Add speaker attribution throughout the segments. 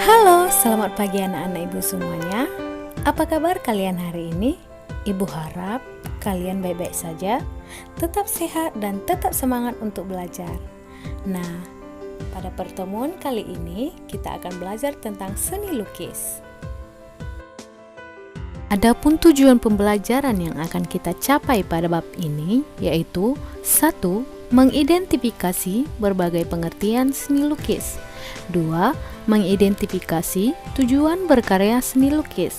Speaker 1: Halo, selamat pagi anak-anak ibu semuanya. Apa kabar kalian hari ini? Ibu harap kalian baik-baik saja, tetap sehat dan tetap semangat untuk belajar. Nah, pada pertemuan kali ini kita akan belajar tentang seni lukis. Adapun tujuan pembelajaran yang akan kita capai pada bab ini yaitu 1. Mengidentifikasi berbagai pengertian seni lukis. 2. Mengidentifikasi tujuan berkarya seni lukis.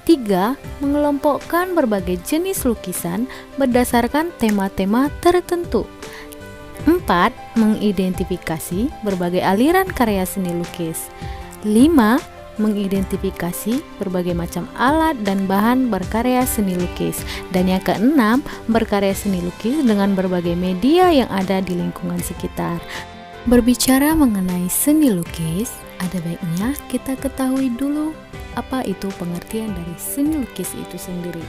Speaker 1: 3. Mengelompokkan berbagai jenis lukisan berdasarkan tema-tema tertentu. 4. Mengidentifikasi berbagai aliran karya seni lukis. 5. Mengidentifikasi berbagai macam alat dan bahan berkarya seni lukis. Dan yang keenam, berkarya seni lukis dengan berbagai media yang ada di lingkungan sekitar. Berbicara mengenai seni lukis, ada baiknya kita ketahui dulu apa itu pengertian dari seni lukis itu sendiri.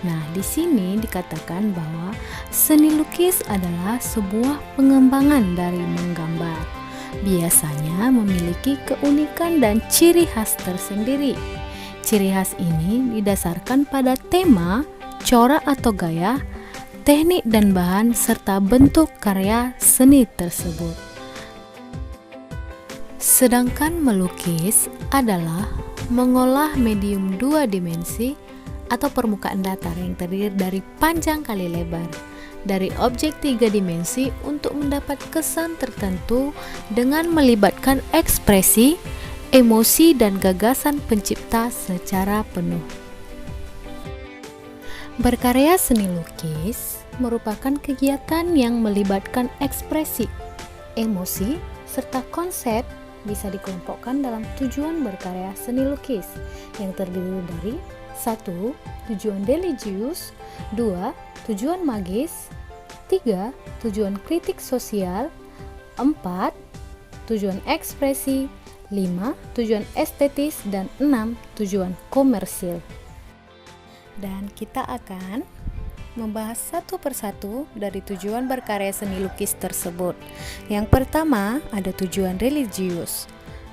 Speaker 1: Nah, di sini dikatakan bahwa seni lukis adalah sebuah pengembangan dari menggambar. Biasanya memiliki keunikan dan ciri khas tersendiri. Ciri khas ini didasarkan pada tema, corak atau gaya, teknik dan bahan, serta bentuk karya seni tersebut. Sedangkan melukis adalah mengolah medium dua dimensi atau permukaan datar yang terdiri dari panjang kali lebar dari objek tiga dimensi untuk mendapat kesan tertentu dengan melibatkan ekspresi, emosi, dan gagasan pencipta secara penuh. Berkarya seni lukis merupakan kegiatan yang melibatkan ekspresi, emosi, serta konsep. Bisa dikelompokkan dalam tujuan berkarya seni lukis yang terdiri dari 1. Tujuan religius, 2. Tujuan magis, 3. Tujuan kritik sosial, 4. Tujuan ekspresi, 5. Tujuan estetis, dan 6. Tujuan komersil. Dan kita akan membahas satu persatu dari tujuan berkarya seni lukis tersebut. Yang pertama ada tujuan religius.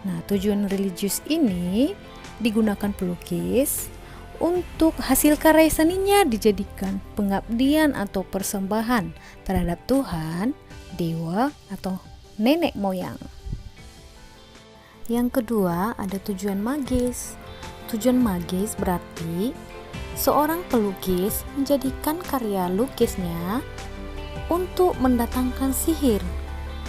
Speaker 1: Nah, tujuan religius ini digunakan pelukis untuk hasil karya seninya dijadikan pengabdian atau persembahan terhadap Tuhan, dewa, atau nenek moyang. Yang kedua ada tujuan magis. Tujuan magis berarti seorang pelukis menjadikan karya lukisnya untuk mendatangkan sihir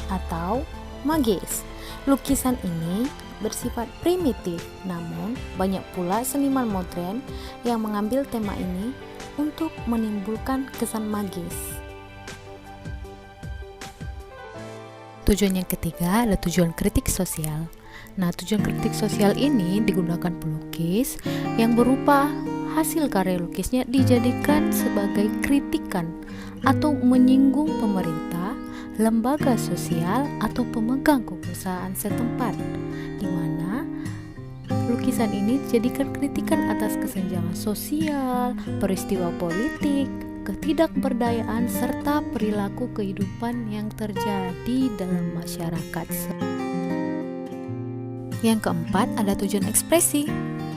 Speaker 1: atau magis. Lukisan ini bersifat primitif, namun banyak pula seniman modern yang mengambil tema ini untuk menimbulkan kesan magis. Tujuan yang ketiga adalah tujuan kritik sosial. Nah, tujuan kritik sosial ini digunakan pelukis yang berupa hasil karya lukisnya dijadikan sebagai kritikan atau menyinggung pemerintah, lembaga sosial, atau pemegang kekuasaan setempat, di mana lukisan ini dijadikan kritikan atas kesenjangan sosial, peristiwa politik, ketidakberdayaan, serta perilaku kehidupan yang terjadi dalam masyarakat. Yang keempat ada tujuan ekspresi.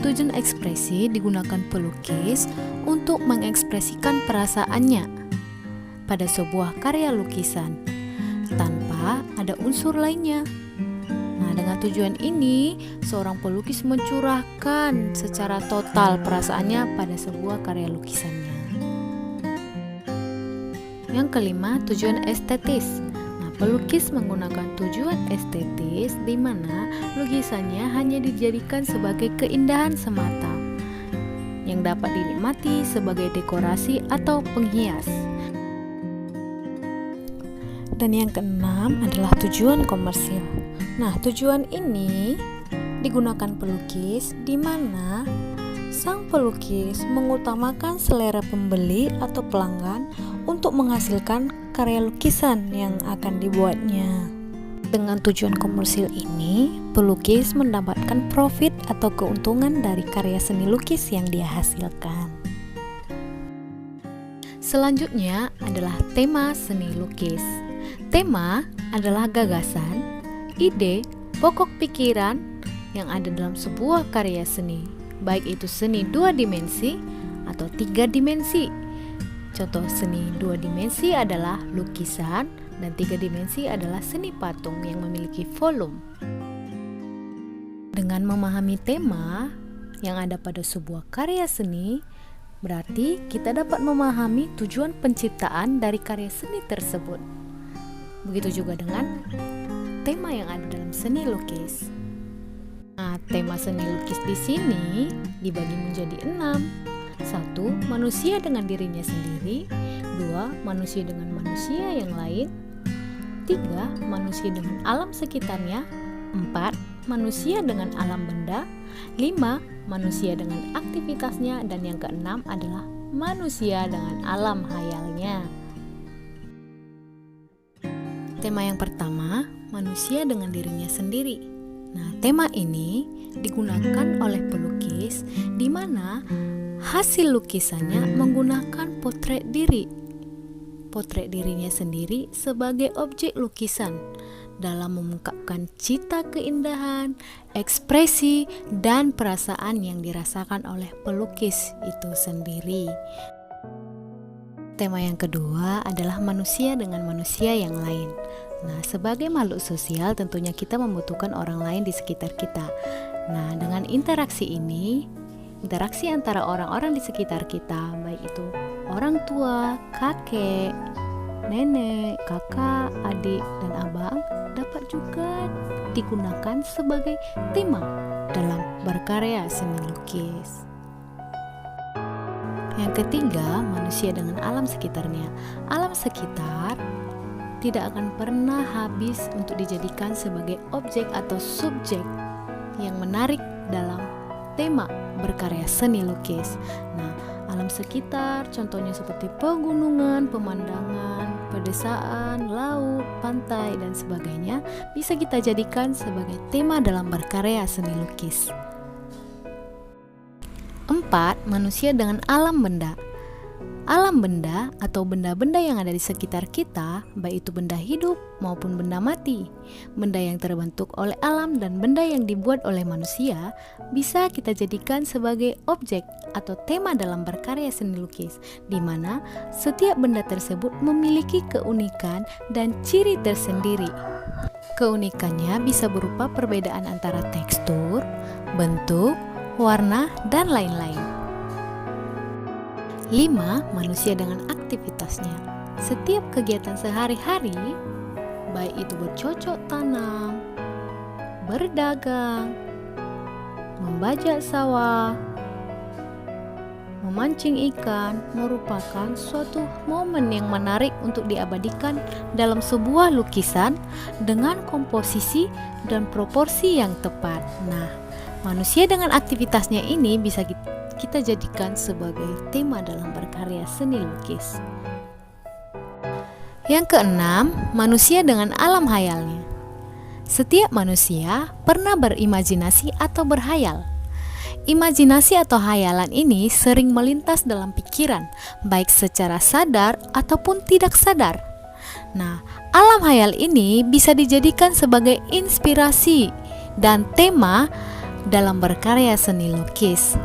Speaker 1: Tujuan ekspresi digunakan pelukis untuk mengekspresikan perasaannya pada sebuah karya lukisan tanpa ada unsur lainnya. Nah, dengan tujuan ini, seorang pelukis mencurahkan secara total perasaannya pada sebuah karya lukisannya. Yang kelima, tujuan estetis. Nah, pelukis menggunakan tujuan estetis di mana lukisannya hanya dijadikan sebagai keindahan semata yang dapat dinikmati sebagai dekorasi atau penghias. Dan yang keenam adalah tujuan komersil. Nah, tujuan ini digunakan pelukis di mana sang pelukis mengutamakan selera pembeli atau pelanggan untuk menghasilkan karya lukisan yang akan dibuatnya. Dengan tujuan komersil ini, pelukis mendapatkan profit atau keuntungan dari karya seni lukis yang dia hasilkan. Selanjutnya adalah tema seni lukis. Tema adalah gagasan, ide, pokok pikiran yang ada dalam sebuah karya seni, baik itu seni 2 dimensi atau 3 dimensi. Contoh seni 2 dimensi adalah lukisan dan 3 dimensi adalah seni patung yang memiliki volume. Dengan memahami tema yang ada pada sebuah karya seni, berarti kita dapat memahami tujuan penciptaan dari karya seni tersebut. Begitu juga dengan tema yang ada dalam seni lukis. Nah, tema seni lukis di sini dibagi menjadi 6. 1. Manusia dengan dirinya sendiri. 2. Manusia dengan manusia yang lain. 3. Manusia dengan alam sekitarnya. 4. Manusia dengan alam benda. 5. Manusia dengan aktivitasnya. Dan yang keenam adalah manusia dengan alam hayalnya. Tema yang pertama, manusia dengan dirinya sendiri. Nah, tema ini digunakan oleh pelukis di mana hasil lukisannya menggunakan potret diri. Potret dirinya sendiri sebagai objek lukisan dalam mengungkapkan cita keindahan, ekspresi, dan perasaan yang dirasakan oleh pelukis itu sendiri. Tema yang kedua adalah manusia dengan manusia yang lain. Nah, sebagai makhluk sosial tentunya kita membutuhkan orang lain di sekitar kita. Nah, dengan interaksi ini, interaksi antara orang-orang di sekitar kita, baik itu orang tua, kakek, nenek, kakak, adik, dan abang, dapat juga digunakan sebagai tema dalam berkarya seni lukis. Yang ketiga, manusia dengan alam sekitarnya. Alam sekitar tidak akan pernah habis untuk dijadikan sebagai objek atau subjek yang menarik dalam tema berkarya seni lukis. Nah, alam sekitar contohnya seperti pegunungan, pemandangan, pedesaan, laut, pantai, dan sebagainya bisa kita jadikan sebagai tema dalam berkarya seni lukis. 4. Manusia dengan alam benda. Alam benda atau benda-benda yang ada di sekitar kita, baik itu benda hidup maupun benda mati, benda yang terbentuk oleh alam dan benda yang dibuat oleh manusia, bisa kita jadikan sebagai objek atau tema dalam berkarya seni lukis, di mana setiap benda tersebut memiliki keunikan dan ciri tersendiri. Keunikannya bisa berupa perbedaan antara tekstur, bentuk, warna, dan lain-lain. 5. Manusia dengan aktivitasnya. Setiap kegiatan sehari-hari, baik itu bercocok tanam, berdagang, membajak sawah, memancing ikan, merupakan suatu momen yang menarik untuk diabadikan dalam sebuah lukisan dengan komposisi dan proporsi yang tepat. Nah, manusia dengan aktivitasnya ini bisa kita jadikan sebagai tema dalam berkarya seni lukis. Yang keenam, manusia dengan alam hayalnya. Setiap manusia pernah berimajinasi atau berhayal. Imajinasi atau hayalan ini sering melintas dalam pikiran, baik secara sadar ataupun tidak sadar. Nah, alam hayal ini bisa dijadikan sebagai inspirasi dan tema dalam berkarya seni lukis.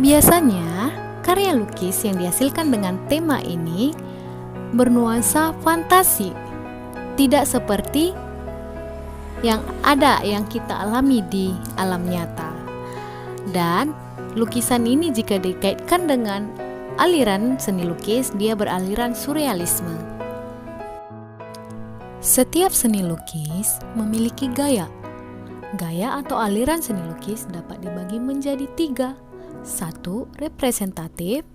Speaker 1: Biasanya, karya lukis yang dihasilkan dengan tema ini bernuansa fantasi, tidak seperti yang kita alami di alam nyata. Dan lukisan ini jika dikaitkan dengan aliran seni lukis, dia beraliran surrealisme. Setiap seni lukis memiliki gaya. Gaya atau aliran seni lukis dapat dibagi menjadi 3. 1. Representatif,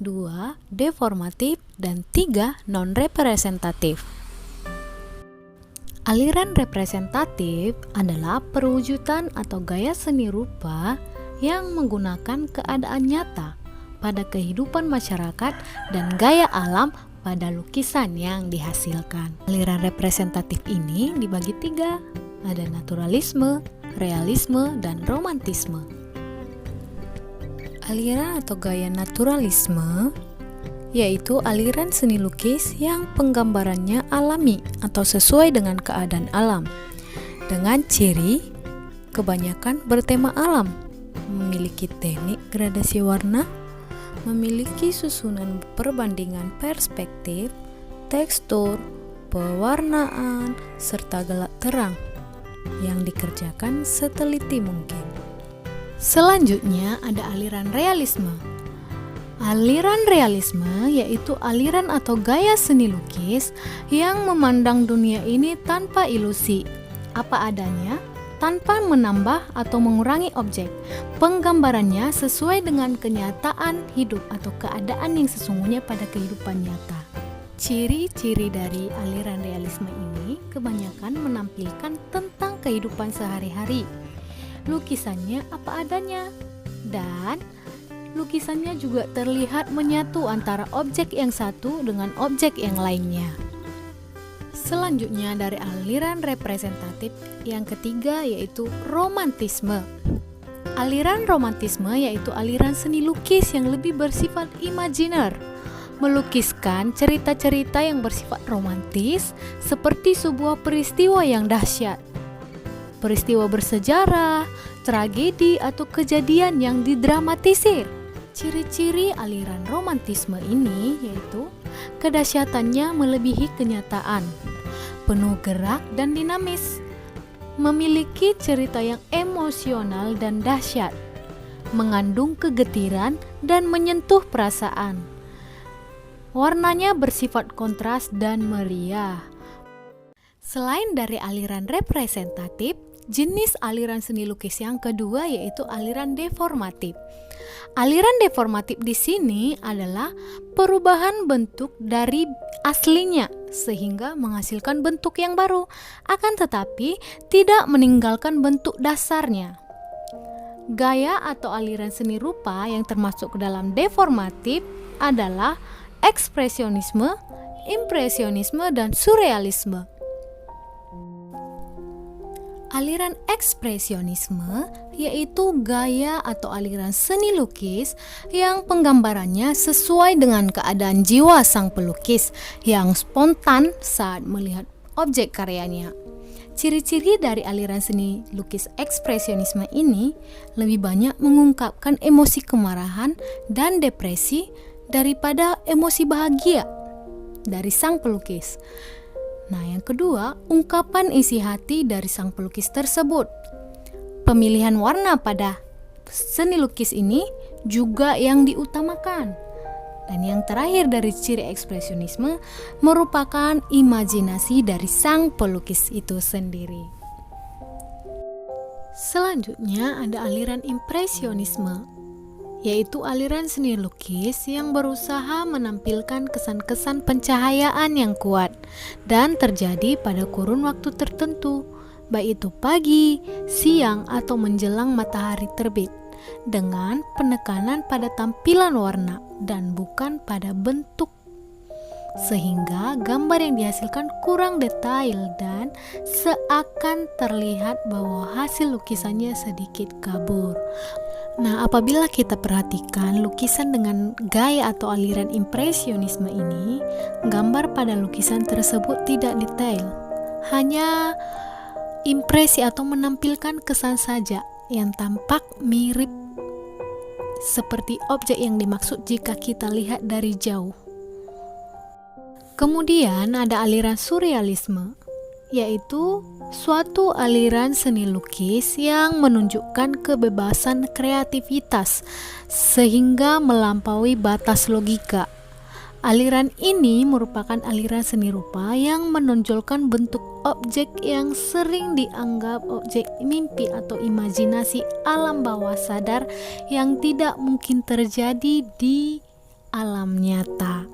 Speaker 1: 2. Deformatif, dan 3. Non-representatif. Aliran representatif adalah perwujudan atau gaya seni rupa yang menggunakan keadaan nyata pada kehidupan masyarakat dan gaya alam pada lukisan yang dihasilkan. Aliran representatif ini dibagi 3. Ada naturalisme, realisme, dan romantisme. Aliran atau gaya naturalisme yaitu aliran seni lukis yang penggambarannya alami atau sesuai dengan keadaan alam, dengan ciri kebanyakan bertema alam, memiliki teknik gradasi warna, memiliki susunan perbandingan perspektif, tekstur, pewarnaan, serta gelap terang yang dikerjakan seteliti mungkin. Selanjutnya ada aliran realisme. Aliran realisme yaitu aliran atau gaya seni lukis yang memandang dunia ini tanpa ilusi, apa adanya, tanpa menambah atau mengurangi objek. Penggambarannya sesuai dengan kenyataan hidup atau keadaan yang sesungguhnya pada kehidupan nyata. Ciri-ciri dari aliran realisme ini kebanyakan menampilkan tentang kehidupan sehari-hari. Lukisannya apa adanya, dan lukisannya juga terlihat menyatu antara objek yang satu dengan objek yang lainnya. Selanjutnya dari aliran representatif yang ketiga yaitu romantisme. Aliran romantisme yaitu aliran seni lukis yang lebih bersifat imajiner, melukiskan cerita-cerita yang bersifat romantis seperti sebuah peristiwa yang dahsyat, peristiwa bersejarah, tragedi atau kejadian yang didramatisir. Ciri-ciri aliran romantisme ini yaitu kedahsyatannya melebihi kenyataan, penuh gerak dan dinamis, memiliki cerita yang emosional dan dahsyat, mengandung kegetiran dan menyentuh perasaan. Warnanya bersifat kontras dan meriah. Selain dari aliran representatif, jenis aliran seni lukis yang kedua yaitu aliran deformatif. Aliran deformatif di sini adalah perubahan bentuk dari aslinya sehingga menghasilkan bentuk yang baru, akan tetapi tidak meninggalkan bentuk dasarnya. Gaya atau aliran seni rupa yang termasuk ke dalam deformatif adalah ekspresionisme, impresionisme, dan surrealisme. Aliran ekspresionisme yaitu gaya atau aliran seni lukis yang penggambarannya sesuai dengan keadaan jiwa sang pelukis yang spontan saat melihat objek karyanya. Ciri-ciri dari aliran seni lukis ekspresionisme ini lebih banyak mengungkapkan emosi kemarahan dan depresi daripada emosi bahagia dari sang pelukis. Nah, yang kedua, ungkapan isi hati dari sang pelukis tersebut. Pemilihan warna pada seni lukis ini juga yang diutamakan. Dan yang terakhir dari ciri ekspresionisme merupakan imajinasi dari sang pelukis itu sendiri. Selanjutnya ada aliran impresionisme, yaitu aliran seni lukis yang berusaha menampilkan kesan-kesan pencahayaan yang kuat dan terjadi pada kurun waktu tertentu, baik itu pagi, siang, atau menjelang matahari terbit, dengan penekanan pada tampilan warna dan bukan pada bentuk, sehingga gambar yang dihasilkan kurang detail dan seakan terlihat bahwa hasil lukisannya sedikit kabur. Nah, apabila kita perhatikan lukisan dengan gaya atau aliran impresionisme ini, gambar pada lukisan tersebut tidak detail, hanya impresi atau menampilkan kesan saja yang tampak mirip seperti objek yang dimaksud jika kita lihat dari jauh. Kemudian ada aliran surrealisme, yaitu suatu aliran seni lukis yang menunjukkan kebebasan kreativitas sehingga melampaui batas logika. Aliran ini merupakan aliran seni rupa yang menonjolkan bentuk objek yang sering dianggap objek mimpi atau imajinasi alam bawah sadar yang tidak mungkin terjadi di alam nyata.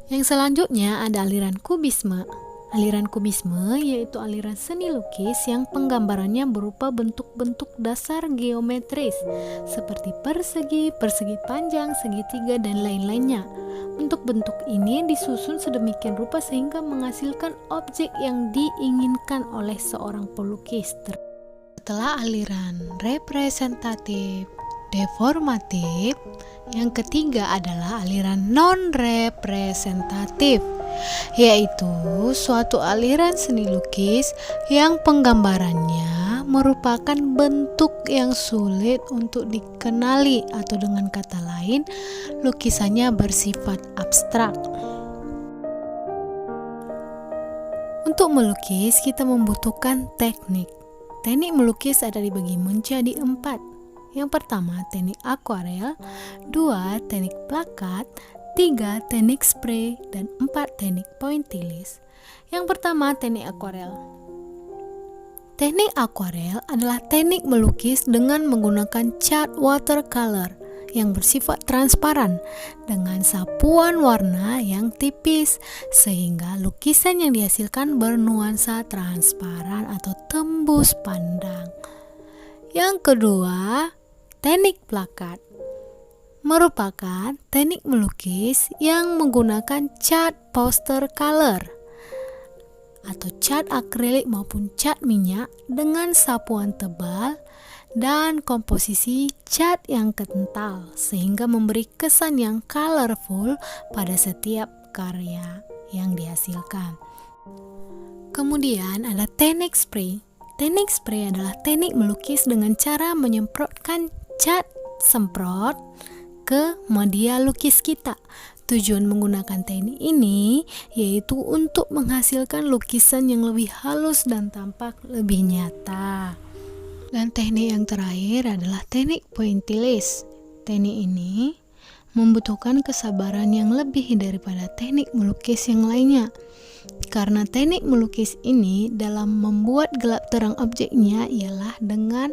Speaker 1: Yang selanjutnya ada aliran kubisme. Aliran kubisme yaitu aliran seni lukis yang penggambarannya berupa bentuk-bentuk dasar geometris seperti persegi, persegi panjang, segitiga, dan lain-lainnya. Bentuk-bentuk ini disusun sedemikian rupa sehingga menghasilkan objek yang diinginkan oleh seorang pelukis. Setelah aliran representatif, deformatif, Yang ketiga adalah aliran non-representatif, yaitu suatu aliran seni lukis yang penggambarannya merupakan bentuk yang sulit untuk dikenali, atau dengan kata lain, lukisannya bersifat abstrak. Untuk melukis, kita membutuhkan teknik. Teknik melukis ada dibagi menjadi 4. Yang pertama, teknik akuarel, 2. teknik plakat, 3. teknik spray, dan 4. teknik pointillis. Yang pertama, teknik akuarel. Teknik akuarel adalah teknik melukis dengan menggunakan cat watercolor yang bersifat transparan dengan sapuan warna yang tipis, sehingga lukisan yang dihasilkan bernuansa transparan atau tembus pandang. Yang kedua, teknik plakat merupakan teknik melukis yang menggunakan cat poster color atau cat akrilik maupun cat minyak dengan sapuan tebal dan komposisi cat yang kental, sehingga memberi kesan yang colorful pada setiap karya yang dihasilkan. Kemudian ada teknik spray. Teknik spray adalah teknik melukis dengan cara menyemprotkan cat semprot ke media lukis kita. Tujuan menggunakan teknik ini yaitu untuk menghasilkan lukisan yang lebih halus dan tampak lebih nyata. Dan teknik yang terakhir adalah teknik pointillis. Teknik ini membutuhkan kesabaran yang lebih daripada teknik melukis yang lainnya. Karena teknik melukis ini dalam membuat gelap terang objeknya ialah dengan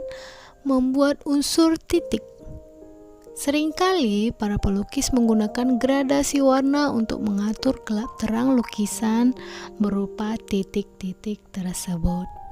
Speaker 1: membuat unsur titik. Seringkali para pelukis menggunakan gradasi warna untuk mengatur gelap terang lukisan berupa titik-titik tersebut.